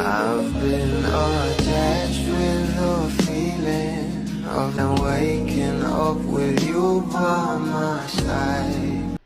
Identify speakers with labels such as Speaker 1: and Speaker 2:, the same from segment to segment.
Speaker 1: I've been attached with the feeling of waking up with you by my side.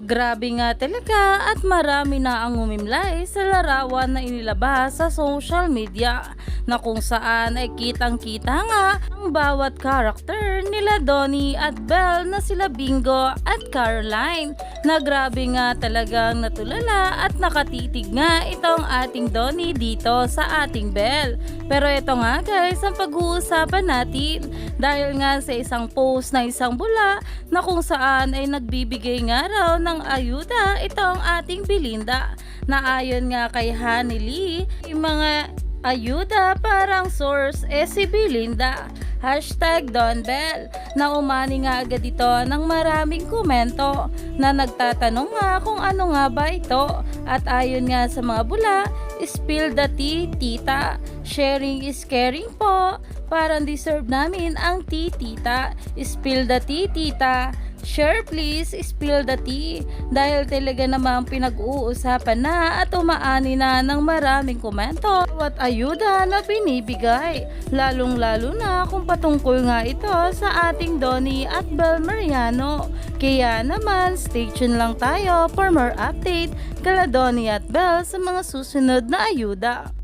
Speaker 2: Grabe nga talaga at marami na ang umimlay sa larawan na inilabas sa social media na kung saan ay kitang-kita nga ang bawat karakter nila Donnie at Belle na sila Bingo at Caroline na grabe nga talagang natulala at nakatitig nga itong ating Donnie dito sa ating Belle. Pero ito nga guys ang pag-uusapan natin dahil nga sa isang post na isang bula na kung saan ay nagbibigay nga raw ng ayuda itong ating Belinda na ayon nga kay Honey Lee yung mga ayuda parang source si Belinda. Hashtag Don Bell na umani nga agad ito ng maraming komento na nagtatanong nga kung ano nga ba ito at ayon nga sa mga bula, spill the tea tita, sharing is caring po, parang deserve namin ang tea tita, spill the tea tita, share please, spill the tea. Dahil talaga namang pinag-uusapan na at umaani na ng maraming komento at ayuda na binibigay. Lalong-lalo na kung patungkol nga ito sa ating Donnie at Belle Mariano. Kaya naman, stay tuned lang tayo for more update kala Donnie at Belle sa mga susunod na ayuda.